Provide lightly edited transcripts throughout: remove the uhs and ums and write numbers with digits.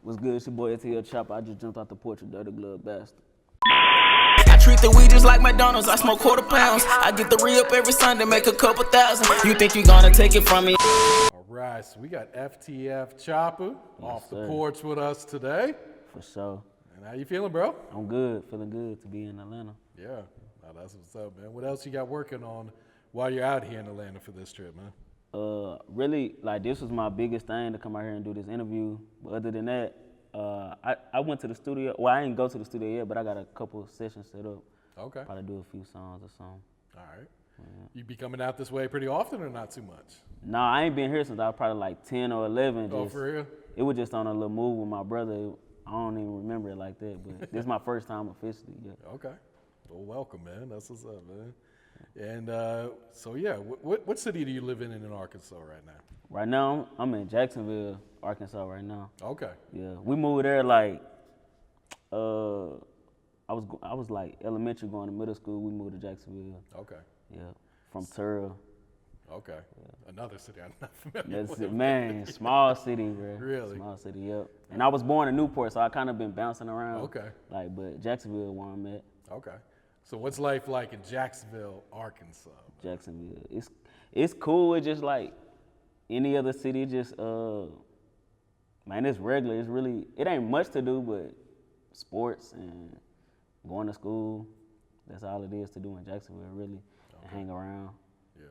What's good? It's your boy FTF Choppa. I just jumped out the porch with Dirty Glove Bastard. I treat the weed just like McDonald's. I smoke quarter pounds. I get the re-up every Sunday, make a couple thousand. You think you gonna take it from me? All right, so we got FTF Choppa off the porch with us today. For sure. And how you feeling, bro? I'm good. Feeling good to be in Atlanta. Yeah, that's what's up, man. What else you got working on while you're out here in Atlanta for this trip, man? Really, like, this was my biggest thing to come out here and do this interview. But other than that, I went to the studio. Well, I didn't go to the studio yet, but I got a couple of sessions set up. Okay. Probably do a few songs or something. All right. Yeah. You be coming out this way pretty often or not too much? Nah, I ain't been here since I was probably like 10 or 11. Oh, for real? It was just on a little move with my brother. I don't even remember it like that, but this is my first time officially. Yeah. Okay. Well, welcome, man. That's what's up, man. And so, yeah, what city do you live in Arkansas right now? Right now, I'm in Jacksonville, Arkansas right now. Okay. Yeah, we moved there like, I was like elementary going to middle school. We moved to Jacksonville. Okay. Yeah, from Terrell. Okay. Yeah. Another city I'm not familiar That's with. it, man. Small city, bro. Really? Small city, yep. And I was born in Newport, so I kind of been bouncing around. Okay. Like, but Jacksonville where I'm at. Okay. So what's life like in Jacksonville, Arkansas? Man? Jacksonville. It's cool. It's just like any other city. Just man, it's regular. It's really, it ain't much to do but sports and going to school. That's all it is to do in Jacksonville, really. Okay. And hang around. Yeah.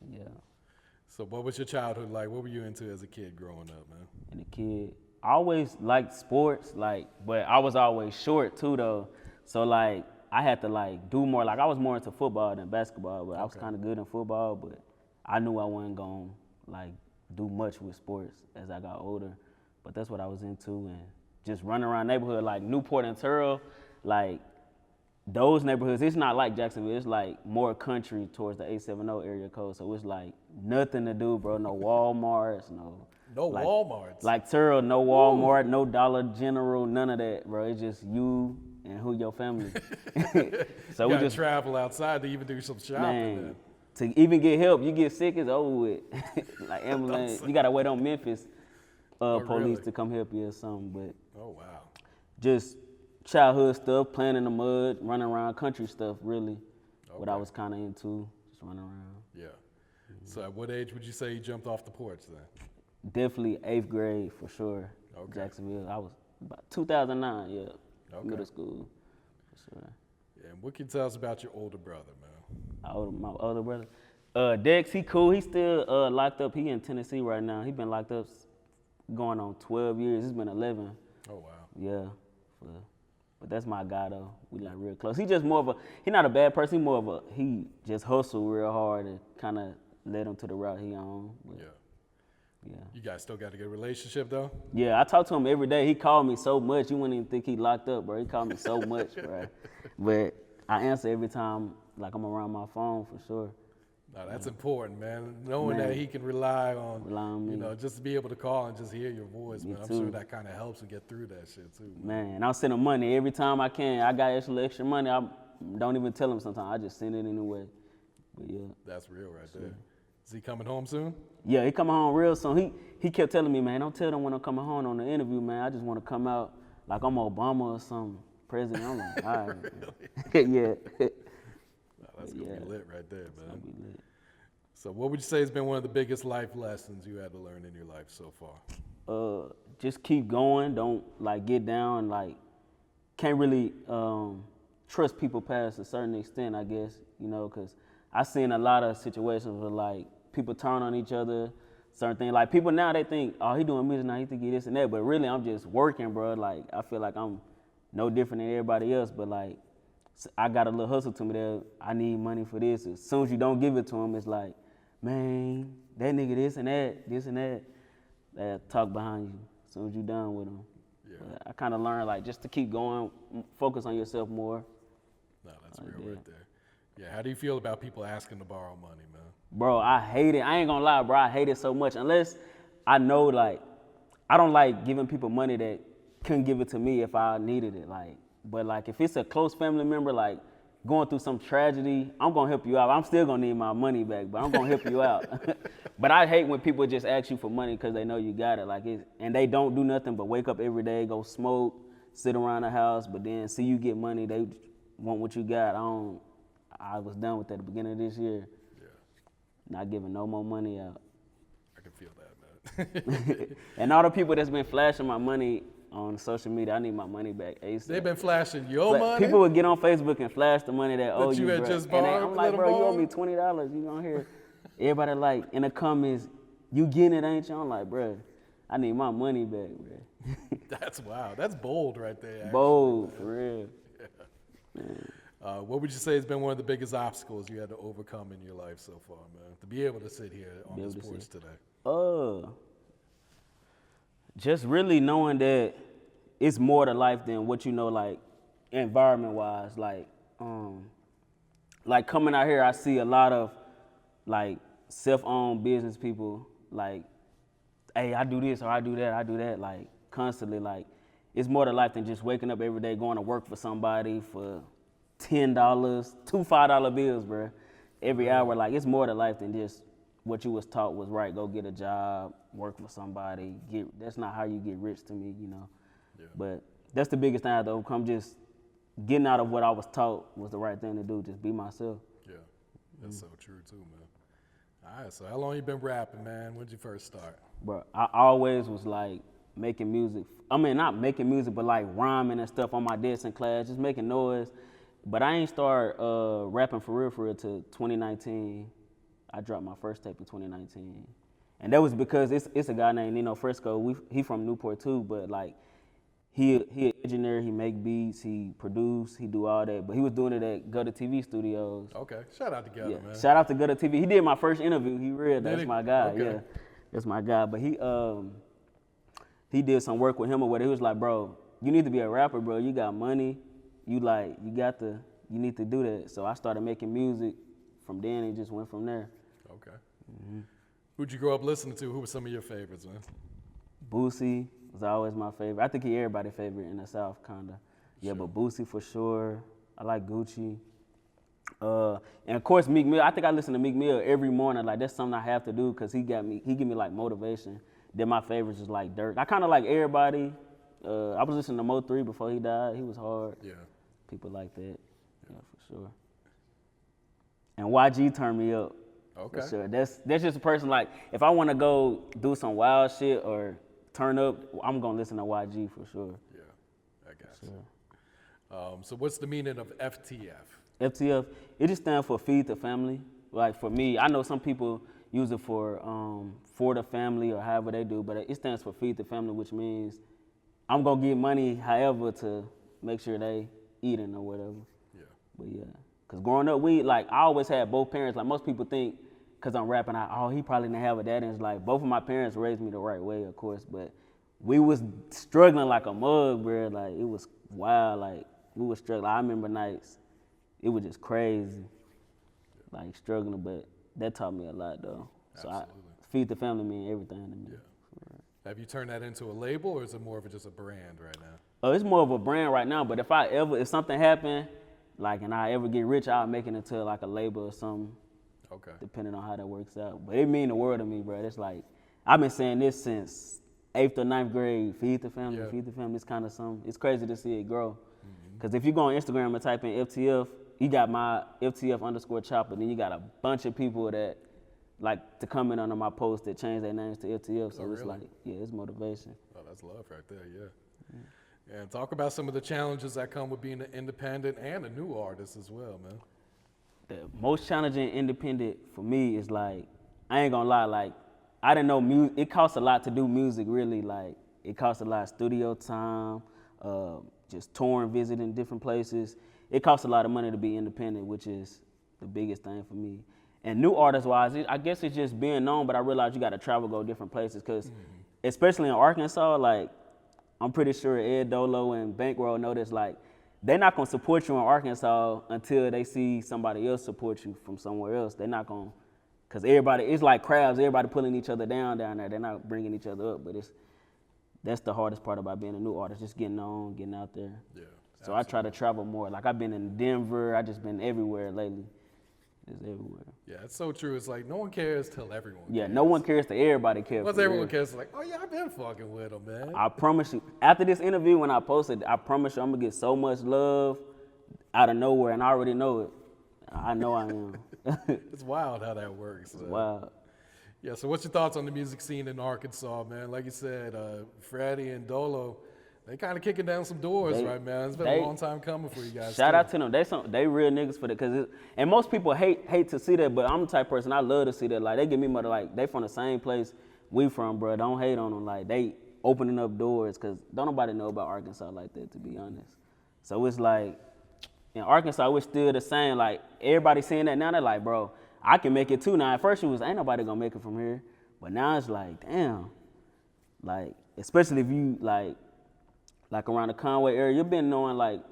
Yeah. So what was your childhood like? What were you into as a kid growing up, man? And a kid, I always liked sports, like, but I was always short too, though. So like, I had to like do more. Like, I was more into football than basketball, but I was kind of good in football. But I knew I wasn't gonna like do much with sports as I got older. But that's what I was into, and just running around neighborhood like Newport and Terrell, like those neighborhoods. It's not like Jacksonville. It's like more country towards the 870 area code. So it's like nothing to do, bro. No Walmarts, no like, Walmarts. Like Terrell, no Walmart, no Dollar General, none of that, bro. It's just you and who your family. So you we just travel outside to even do some shopping. Man, to even get help, you get sick, it's over with. Like ambulance, you gotta wait on Memphis police to come help you or something. But just childhood stuff, playing in the mud, running around, country stuff, really. What I was kind of into, just running around. Yeah. So at what age would you say you jumped off the porch then? Definitely 8th grade for sure. Okay. Jacksonville. I was about 2009, yeah. Okay. Middle school, for sure. Yeah, and what can you tell us about your older brother, man? My older brother? Dex, he cool. He still locked up. He in Tennessee right now. He been locked up going on 12 years. It's been 11. Oh, wow. Yeah. But that's my guy, though. We like real close. He just more of a, he not a bad person. He more of a, he just hustle real hard and kind of led him to the route he on. But, yeah. You guys still got a good relationship, though? Yeah, I talk to him every day. He called me so much. You wouldn't even think he locked up, bro. He called me so much, bro. But I answer every time, like I'm around my phone for sure. No, that's important, man. Knowing that he can rely on me. You know, just to be able to call and just hear your voice, man. I'm sure that kind of helps and get through that shit, too. Man, I'll send him money every time I can. I got extra money. I don't even tell him sometimes. I just send it anyway. But, yeah. That's real right there. Is he coming home soon? Yeah, he coming home real soon. He kept telling me, man, don't tell them when I'm coming home on the interview, man. I just want to come out like I'm Obama or some president. I'm like, all right. Yeah. That's going to be lit right there, man. Gonna be lit. So what would you say has been one of the biggest life lessons you had to learn in your life so far? Just keep going. Don't, like, get down. Like, can't really trust people past a certain extent, I guess, you know, because I've seen a lot of situations where, like, people turn on each other, certain things. Like, people now, they think, oh, he doing music now, he think he this and that. But really, I'm just working, bro. Like, I feel like I'm no different than everybody else. But, like, I got a little hustle to me there. I need money for this. As soon as you don't give it to him, it's like, man, that nigga this and that. That talk behind you as soon as you done with them. Yeah. But I kind of learned, like, just to keep going, focus on yourself more. No, that's real right there. Yeah, how do you feel about people asking to borrow money, man? Bro, I hate it. I ain't gonna lie, bro. I hate it so much. Unless I know, like, I don't like giving people money that couldn't give it to me if I needed it. Like, but like, if it's a close family member, like, going through some tragedy, I'm gonna help you out. I'm still gonna need my money back, but I'm gonna help you out. But I hate when people just ask you for money because they know you got it, and they don't do nothing but wake up every day, go smoke, sit around the house, but then see you get money, they want what you got. I was done with that at the beginning of this year. Yeah. Not giving no more money out. I can feel that, man. And all the people that's been flashing my money on social media, I need my money back ASAP. They've been flashing your money? People would get on Facebook and flash the money that owe you, had bro. just And borrowed, I'm like, let 'em bro, you owe borrow? me $20. You gonna hear everybody like in the comments, you getting it, ain't you? I'm like, bro, I need my money back, bro. That's wow. That's bold right there. Actually, Bold, man. for real. What would you say has been one of the biggest obstacles you had to overcome in your life so far, man? To be able to sit here on this porch today. Just really knowing that it's more to life than what you know, like environment-wise. Like coming out here, I see a lot of like self-owned business people. Like, hey, I do this or I do that. Like constantly, like it's more to life than just waking up every day, going to work for somebody for $10, two $5 bills, bro, every hour. Like it's more to life than just what you was taught was right. Go get a job, work for somebody. That's not how you get rich to me, you know. Yeah. But that's the biggest thing I had to overcome. Just getting out of what I was taught was the right thing to do. Just be myself. Yeah, that's so true too, man. All right, so how long you been rapping, man? When did you first start? Bro, I always was like making music. I mean, not making music, but like rhyming and stuff on my desk in class, just making noise. But I ain't start rapping for real till 2019. I dropped my first tape in 2019. And that was because it's a guy named Nino Fresco. He from Newport too, but like he an engineer, he make beats, he produce, he do all that. But he was doing it at Gutter TV Studios. Okay, shout out to Gutter, man. Shout out to Gutter TV. He did my first interview. He real, that's my guy. Okay. Yeah, that's my guy. But he did some work with him or whatever. He was like, bro, you need to be a rapper, bro. You got money. You need to do that. So I started making music from then and just went from there. Okay. Who'd you grow up listening to? Who were some of your favorites, man? Boosie was always my favorite. I think he everybody's favorite in the South, kinda. Yeah, Sure. but Boosie for sure. I like Gucci. And of course Meek Mill. I think I listen to Meek Mill every morning. Like that's something I have to do because he give me like motivation. Then my favorites is like Dirk. I kind of like everybody. I was listening to Mo 3 before he died. He was hard. Yeah. People like that. Yeah, for sure. And YG turned me up. Okay. For sure. That's just a person like if I want to go do some wild shit or turn up, I'm gonna listen to YG for sure. Yeah, I got you. So what's the meaning of FTF? FTF, it just stands for Feed the Family. Like for me, I know some people use it for the family or however they do, but it stands for Feed the Family, which means I'm gonna get money however to make sure they eating or whatever. Yeah. But yeah, cause growing up, I always had both parents. Like most people think, cause I'm rapping, he probably didn't have a dad. And it's like both of my parents raised me the right way, of course, but we was struggling like a mug, bro. Like it was wild. Like we was struggling. I remember nights, it was just crazy, like struggling. But that taught me a lot though. Absolutely. So Feed the Family mean everything to me. Yeah. Have you turned that into a label, or is it more of just a brand right now? It's more of a brand right now, but if something happen, like, and I ever get rich, I'll make it into like a label or something. Okay. Depending on how that works out. But it mean the world to me, bro. It's like, I've been saying this since 8th or 9th grade, Feed the Family, Yeah. Feed the Family. It's kind of something, it's crazy to see it grow. Because if you go on Instagram and type in FTF, you got my FTF_Choppa, then you got a bunch of people that like to comment under my post that change their names to FTF. So it's really? like, yeah, it's motivation. Oh, that's love right there, yeah. And talk about some of the challenges that come with being an independent and a new artist as well, man. The most challenging independent for me is like, I ain't gonna lie, like, I didn't know music, it costs a lot to do music really, like, it costs a lot of studio time, just touring, visiting different places. It costs a lot of money to be independent, which is the biggest thing for me. And new artist-wise, I guess it's just being known, but I realized you gotta travel, go different places, because especially in Arkansas, like, I'm pretty sure Ed Dolo and Bankroll know this, like, they're not gonna support you in Arkansas until they see somebody else support you from somewhere else. They're not gonna, cause everybody, it's like crabs, everybody pulling each other down there. They're not bringing each other up, but that's the hardest part about being a new artist, just getting on, getting out there. Yeah. So I try to travel more. Like I've been in Denver. I just been everywhere lately. Just everywhere. Yeah, it's so true. It's like no one cares till everyone cares. Yeah, no one cares till everybody cares. Once everyone cares, it's like, oh yeah, I've been fucking with them, man. I promise you, after this interview, when I post it, I promise you I'm gonna get so much love out of nowhere, and I already know it. I know I am. It's wild how that works. It's wild. Yeah, so what's your thoughts on the music scene in Arkansas, man? Like you said, Freddie and Dolo, they kind of kicking down some doors, right, man? It's been a long time coming for you guys. Shout out to them. They real niggas for that. And most people hate to see that, but I'm the type of person, I love to see that. Like, they give me money, like, they from the same place we from, bro. Don't hate on them. Like, they opening up doors, because don't nobody know about Arkansas like that, to be honest. So it's like, in Arkansas, we're still the same. Like, everybody seeing that now, they're like, bro, I can make it too now. At first, it was, ain't nobody gonna make it from here. But now it's like, damn. Like, especially if you, like around the Conway area, you've been knowing, like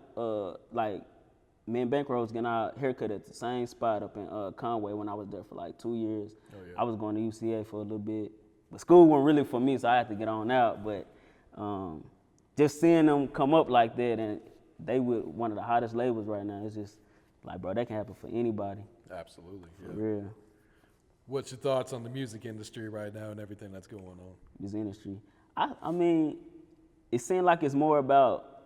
me and Bankroll was getting our haircut at the same spot up in Conway when I was there for like 2 years. Oh, yeah. I was going to UCA for a little bit. But school wasn't really for me, so I had to get on out. But just seeing them come up like that, and they were one of the hottest labels right now, it's just like, bro, that can happen for anybody. Absolutely. For real. What's your thoughts on the music industry right now and everything that's going on? Music industry. I mean, it seems like it's more about,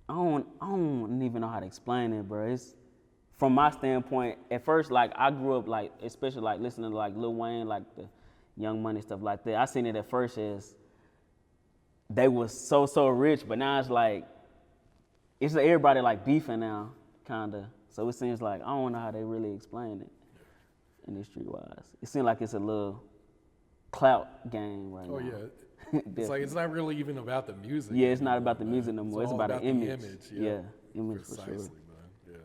I don't even know how to explain it, bro. It's, from my standpoint, at first, like, I grew up, like, especially, like, listening to, like, Lil Wayne, like, the Young Money, stuff like that. I seen it at first as they was so rich, but now it's like, it's like everybody, like, beefing now, kind of. So it seems like, I don't know how they really explain it, industry-wise. It seems like it's a little clout game right now. Oh, yeah. It's like, it's not really even about the music. Yeah, it's not about the music no more. It's about an image. Yeah, image precisely, for sure. Man.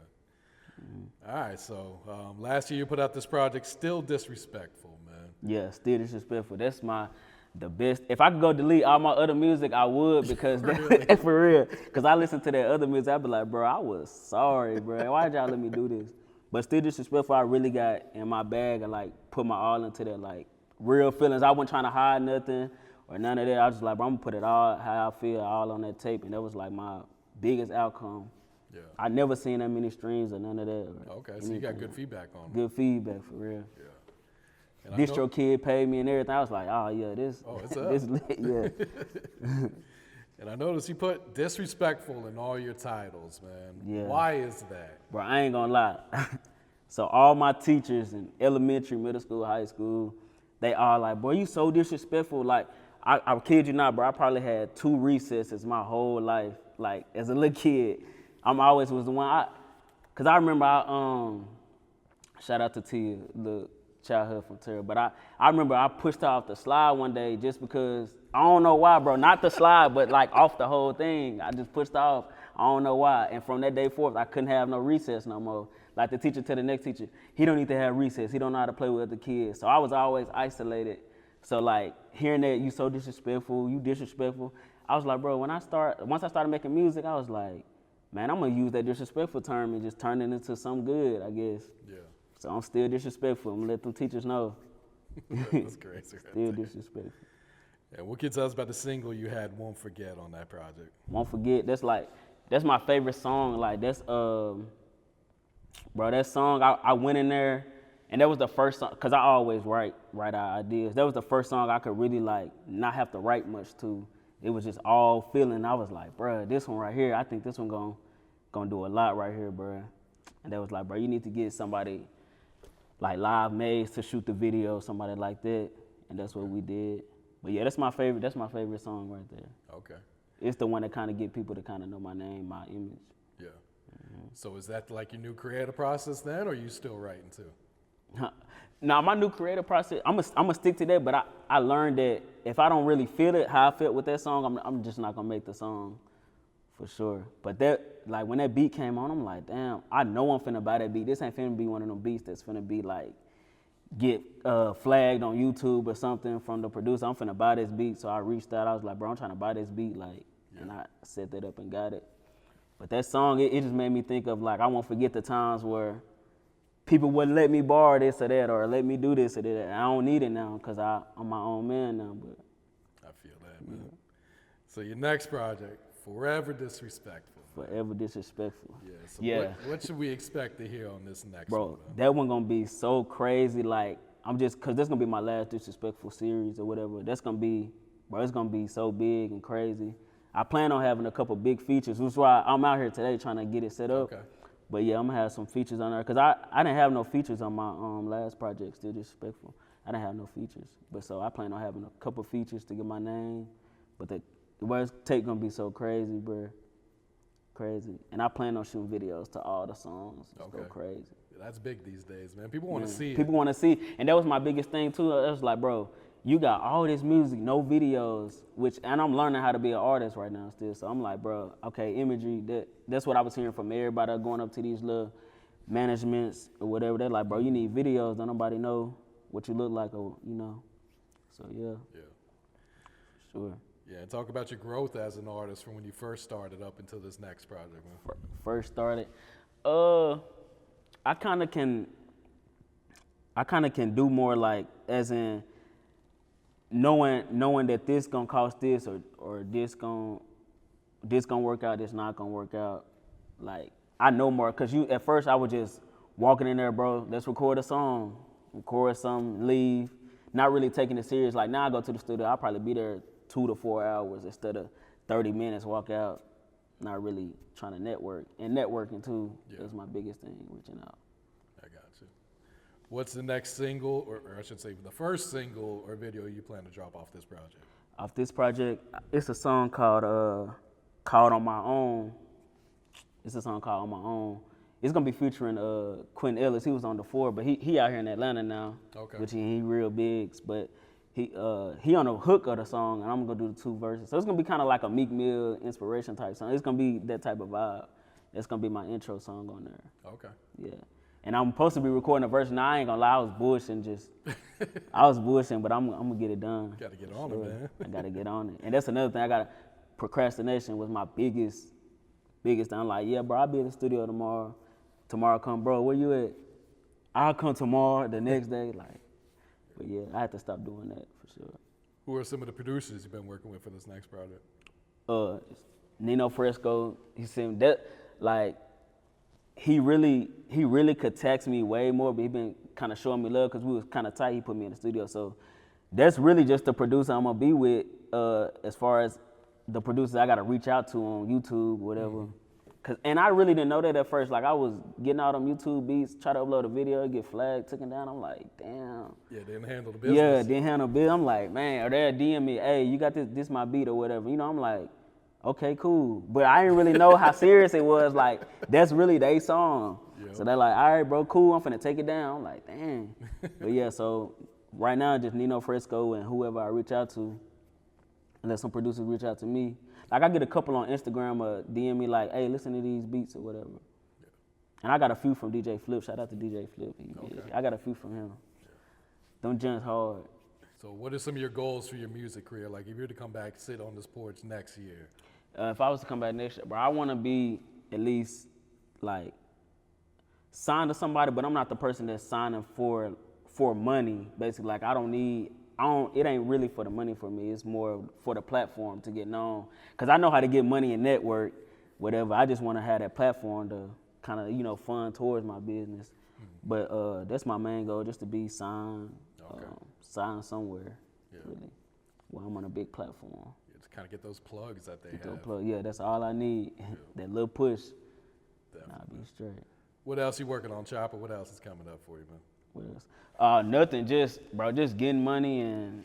Yeah. All right, so last year you put out this project, Still Disrespectful, man. Yeah, Still Disrespectful. That's the best. If I could go delete all my other music, I would, because that's for real. Because I listen to that other music, I'd be like, bro, I was sorry, bro. Why'd y'all let me do this? But Still Disrespectful, I really got in my bag and, like, put my all into that, like, real feelings. I wasn't trying to hide nothing or none of that. I was just like, bro, I'm gonna put it all how I feel, all on that tape, and that was like my biggest outcome. Yeah. I never seen that many streams or none of that. Okay, so you got good feedback on it. Good feedback, for real. Yeah. And Distro Kid paid me and everything. I was like, oh yeah, this lit, yeah. And I noticed you put disrespectful in all your titles, man. Yeah. Why is that? Bro, I ain't gonna lie. So all my teachers in elementary, middle school, high school, they all like, boy, you so disrespectful. Like, I kid you not, bro, I probably had 2 recesses my whole life. Like, as a little kid, I'm always was the one, cause I remember shout out to Tia, the childhood from Terra, but I remember I pushed her off the slide one day just because, I don't know why, bro, not the slide, but like off the whole thing. I just pushed her off, I don't know why. And from that day forth, I couldn't have no recess no more. Like the teacher to the next teacher, he don't need to have recess. He don't know how to play with other kids. So I was always isolated. So like hearing that you so disrespectful, you disrespectful, I was like, bro, once I started making music, I was like, man, I'm gonna use that disrespectful term and just turn it into something good, I guess. Yeah. So I'm still disrespectful. I'm gonna let them teachers know. That's great. Still disrespectful. And what can you tell us about the single you had, Won't Forget, on that project? Won't Forget, that's my favorite song. Like, that's, bro, that song, I went in there, and that was the first song, because I always write out ideas. That was the first song I could really, like, not have to write much to. It was just all feeling. I was like, bro, this one right here, I think this one gonna do a lot right here, bro. And they was like, bro, you need to get somebody like Live Maze to shoot the video, somebody like that. And that's what we did. But yeah, that's my favorite song right there. Okay. It's the one that kind of get people to kind of know my name, my image. Yeah. Mm-hmm. So is that like your new creative process then, or are you still writing too? Now, my new creative process, I'm gonna stick to that, but I learned that if I don't really feel it, how I felt with that song, I'm just not gonna make the song, for sure. But that, like, when that beat came on, I'm like, damn, I know I'm finna buy that beat. This ain't finna be one of them beats that's finna be like, get flagged on YouTube or something from the producer. I'm finna buy this beat. So I reached out, I was like, bro, I'm trying to buy this beat, like, and I set that up and got it. But that song, it just made me think of, like, I won't forget the times where people wouldn't let me borrow this or that, or let me do this or that. I don't need it now because I'm my own man now. But I feel that, man. So your next project, Forever Disrespectful. Forever Disrespectful. Yeah. So Yeah. What should we expect to hear on this next Bro, one? that one gonna be so crazy. Like, cause that's gonna be my last Disrespectful series or whatever. That's gonna be, bro, it's gonna be so big and crazy. I plan on having a couple big features, which is why I'm out here today trying to get it set up. Okay. But yeah, I'm gonna have some features on there. Cause I didn't have no features on my last project, Still Disrespectful. I didn't have no features. But so I plan on having a couple features to get my name. But the worst take gonna be so crazy, bro. Crazy. And I plan on shooting videos to all the songs. It's go crazy. That's big these days, man. People want to see it. People want to see. And that was my biggest thing too. I was like, bro, you got all this music, no videos, and I'm learning how to be an artist right now still. So I'm like, bro, okay, imagery, that's what I was hearing from everybody going up to these little managements or whatever. They're like, bro, you need videos. Don't nobody know what you look like or, So yeah. Yeah. Sure. Yeah, and talk about your growth as an artist from when you first started up until this next project, man. First started, I kind of can do more, like, as in knowing that this gonna cost this or this gonna work out, this not gonna work out. Like, I know more, cause at first I was just walking in there, bro, let's record a song, record something, leave, not really taking it serious. Like, now I go to the studio, I'll probably be there 2 to 4 hours instead of 30 minutes, walk out, not really trying to network. And networking too is my biggest thing, reaching out. I got you. What's the next single, or I should say the first single or video you plan to drop off this project? Off this project, it's a song called On My Own. It's a song called On My Own. It's gonna be featuring Quentin Ellis. He was on the 4, but he out here in Atlanta now, which he real big. But he on the hook of the song, and I'm gonna do the 2 verses. So it's gonna be kind of like a Meek Mill inspiration type song. It's gonna be that type of vibe. That's gonna be my intro song on there. Okay. Yeah. And I'm supposed to be recording a verse. Now I ain't gonna lie, I was bullshitting, but I'm gonna get it done. Gotta get on it, man. I gotta get on it. And that's another thing. Procrastination was my biggest thing. I'm like, yeah, bro, I'll be in the studio tomorrow. Tomorrow come, bro, where you at? I'll come tomorrow, the next day. Like, but yeah, I had to stop doing that for sure. Who are some of the producers you've been working with for this next project? Nino Fresco. He seemed that, like, he really could text me way more, but he been kind of showing me love because we was kind of tight. He put me in the studio, so that's really just the producer I'm gonna be with. As far as the producers I gotta reach out to on YouTube, whatever. And I really didn't know that at first. Like, I was getting out on YouTube beats, try to upload a video, get flagged, taken down. I'm like, damn. Yeah, didn't handle the business. Yeah, didn't handle business. I'm like, man, or they'll DM me, hey, you got this my beat or whatever. I'm like, okay, cool. But I didn't really know how serious it was. Like, that's really their song. Yep. So they're like, all right, bro, cool, I'm finna take it down. I'm like, dang. But yeah, so right now, just Nino Fresco and whoever I reach out to, and let some producers reach out to me. Like, I get a couple on Instagram DM me like, hey, listen to these beats or whatever. Yeah. And I got a few from DJ Flip. Shout out to DJ Flip. I got a few from him. Yeah. Them gents hard. So what are some of your goals for your music career? Like, if you were to come back, sit on this porch next year. If I was to come back next year, bro, I want to be at least, like, signed to somebody, but I'm not the person that's signing for money, basically. Like, it ain't really for the money for me. It's more for the platform to get known. Because I know how to get money and network, whatever. I just want to have that platform to kind of, fund towards my business. Mm-hmm. But that's my main goal, just to be signed, signed somewhere, really, where I'm on a big platform. Yeah, to kind of get those plugs that they have. Yeah, that's all I need. Yeah. That little push. Definitely. I'll be straight. What else you working on, Choppa? What else is coming up for you, man? What else? Nothing. Just getting money and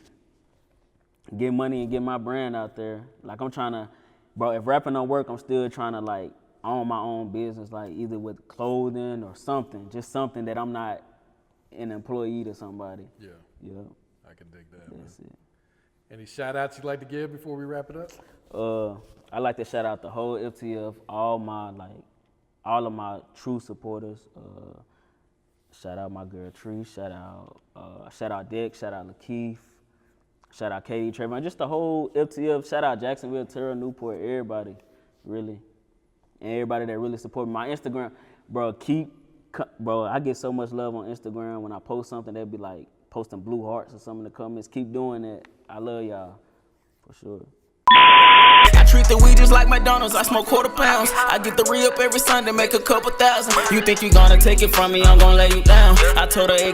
get my brand out there. Like, I'm trying to, bro, if rapping don't work, I'm still trying to, like, own my own business, like, either with clothing or something. Just something that I'm not an employee to somebody. Yeah. Yeah. I can dig that, That's man. It. Any shout outs you'd like to give before we wrap it up? I like to shout out the whole FTF, all of my true supporters. Shout out my girl Tree, shout out Dick, shout out Lakeith, shout out Katie, Trayvon, just the whole FTF, shout out Jacksonville, Terra, Newport, everybody, really. And everybody that really support me. My Instagram, bro, I get so much love on Instagram. When I post something, they'll be like posting blue hearts or something in the comments. Keep doing that. I love y'all, for sure. treat the weed just like McDonald's, I smoke quarter pounds. I get the re-up every Sunday, make a couple thousand. You think you gonna take it from me, I'm gonna lay you down. I told her, AK